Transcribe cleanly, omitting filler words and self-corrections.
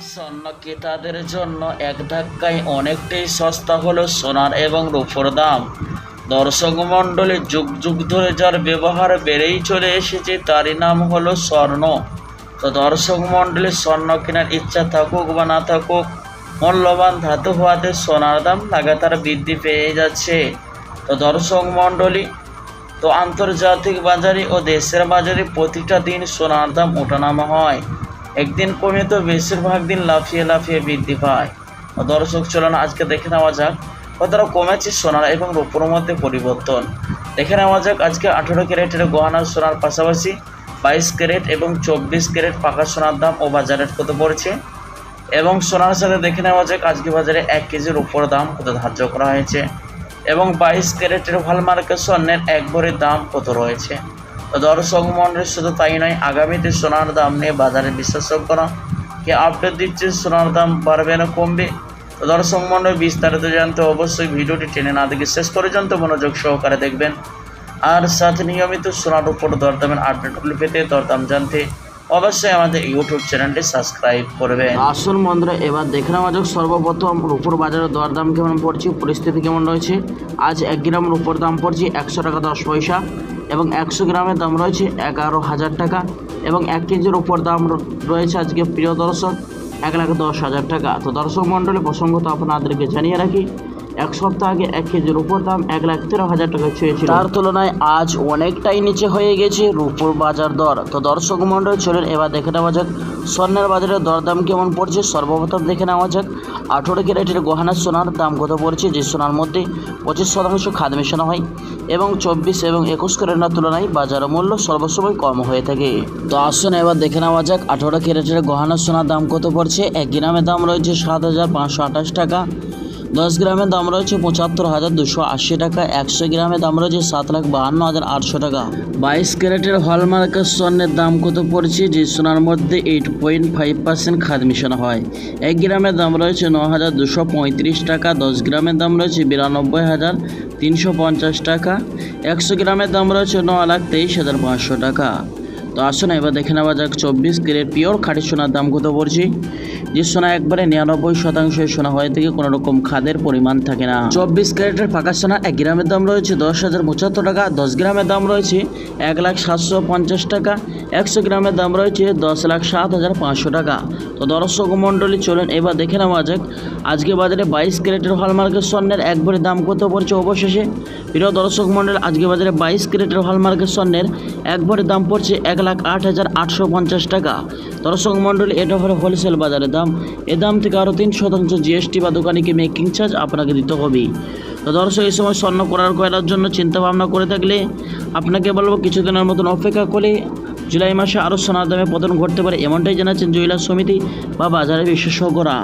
স্বর্ণ ক্রেতাদের জন্য এক ধাক্কায় অনেকটাই সস্তা হলো সোনার এবং রূপোর দাম। দর্শক মণ্ডলী, যুগ যুগ ধরে যার ব্যবহার বেড়েই চলে এসেছে তারই নাম হলো স্বর্ণ। তো দর্শক মণ্ডলী, স্বর্ণ কেনার ইচ্ছা থাকুক বা না থাকুক, মূল্যবান ধাতু হওয়াতে সোনার দাম লাগাতার বৃদ্ধি পেয়ে যাচ্ছে। তো দর্শক মণ্ডলী, তো আন্তর্জাতিক বাজারে ও দেশের বাজারে প্রতিটা দিন সোনার দাম ওঠানামা হয়। একদিন কমে তো বেশিরভাগ দিন লাফিয়ে লাফিয়ে বৃদ্ধি পায়। দর্শক চলুন আজকে দেখে নেওয়া যাক কতটা কমেছে সোনার এবং রূপোর মধ্যে পরিবর্তন। দেখে নেওয়া যাক আজকে 18 ক্যারেটের গহনা সোনার পাশাপাশি 22 ক্যারেট এবং 24 ক্যারেট পাকা সোনার দাম ও বাজার রেট কত পড়ছে, এবং সোনার সাথে দেখে নেওয়া যাক আজকে বাজারে 1 কেজি রূপোর দাম কত ধার্য করা হয়েছে এবং 22 ক্যারেটের হলমার্কের স্বর্ণের 1 ভরির দাম কত রয়েছে। তো দর্শক মণ্ডলী, শুধু তাই নয়, আগামীতে সোনার দাম নিয়ে বাজারে বিশেষজ্ঞরা কে আপডেট দিচ্ছে সোনার দাম বাড়বে না কমবে। তো দর্শক মণ্ডলী, বিস্তারিত জানতে অবশ্যই ভিডিওটি টেনে না দেখে শেষ পর্যন্ত মনোযোগ সহকারে দেখবেন। আর সাথে নিয়মিত সোনার উপর দরদামের আপডেটগুলি পেতে, দরদাম জানতে অবশ্যই আমাদের ইউটিউব চ্যানেলটি সাবস্ক্রাইব করবেন। আসল বন্ধুরা, এবার দেখে নেওয়া যাক সর্বপ্রথম রূপোর বাজারের দরদাম কেমন পড়ছে, পরিস্থিতি কেমন রয়েছে। আজ 1 গ্রাম রূপোর দাম পড়ছে 100 টাকা 10 পয়সা এবং 100 গ্রামের দাম রয়েছে 11,000 টাকা এবং 1 কেজির উপর দাম রয়েছে আজকে প্রিয় দর্শক 1,10,000 টাকা। তো দর্শক মণ্ডলী, প্রসঙ্গত আপনাদেরকে জানিয়ে রাখি, এক সপ্তাহ আগে 1 কেজির উপর দাম 1,13,000 টাকা ছুঁয়েছিল। তার তুলনায় আজ অনেকটাই নিচে হয়ে গেছে রূপোর বাজার দর। তো দর্শক মণ্ডলী, চলুন এবার দেখে নেওয়া যাক স্বর্ণের বাজারে দরদাম কেমন পড়ছে। সর্বপ্রথম দেখে নেওয়া যাক 18 ক্যারেটের গহনা সোনার দাম কত পড়ছে, যে সোনার মধ্যে 25% খাদ মেশানো হয় এবং 24 এবং 21 ক্যারেটের তুলনায় বাজার মূল্য সর্বসময় কম হয়ে থাকে। তো আসুন এবার দেখে নেওয়া যাক 18 ক্যারেটের গহনা সোনার দাম কত পড়ছে। 1 গ্রামের দাম রয়েছে 7,528 টাকা, 10 গ্রামের দাম রয়েছে 75,280 টাকা, 100 গ্রামের দাম রয়েছে 7,52,800 টাকা। 22 ক্যারেটের হলমার্কের স্বর্ণের দাম কত পড়ছে, যে সোনার মধ্যে 8.5% খাদ মেশানো হয়। 1 গ্রামের দাম রয়েছে 9,235 টাকা, 10 গ্রামের দাম রয়েছে 92,350 টাকা, 100 গ্রামের দাম রয়েছে 9,23,500 টাকা। তো আসুন এবার দেখে নেওয়া যাক 24 ক্যারেট পিওর খাঁটি সোনার দাম কত পড়ছে, যে সোনা একবারে 99% সোনা হয়ে থেকে কোনো রকম খাদের পরিমাণ থাকে না। 24 ক্যারেটের পাকা সোনা 1 গ্রামের দাম রয়েছে 10,075 টাকা, 10 গ্রামের দাম রয়েছে 1,750 টাকা, 100 গ্রামের দাম রয়েছে 10,07,500 টাকা। তো দর্শক মণ্ডলী, চলুন এবার দেখে নেওয়া যাক আজকে বাজারে 22 ক্যারেটের হলমার্কের স্বর্ণের 1 ভরির দাম কত পড়ছে। অবশেষে প্রিয় দর্শক মণ্ডলী, আজকে বাজারে 22 ক্যারেটের হলমার্কের স্বর্ণের 1 ভরির দাম পড়ছে 1,08,850 টাকা। দর্শক মণ্ডলী, এটা হলো হোলসেল বাজারের দাম। এ দাম থেকে আরও 3% জিএসটি বা দোকানিকে মেকিং চার্জ আপনাকে দিতে হবে। তো দর্শক, এই সময় স্বর্ণ করার জন্য চিন্তা ভাবনা করে থাকলে আপনাকে বলবো কিছুদিনের মতন অপেক্ষা করে জুলাই মাসে আরও সোনার দামে পতন ঘটতে পারে, এমনটাই জানাচ্ছেন জুয়েলার্স সমিতি বা বাজারের বিশেষজ্ঞরা।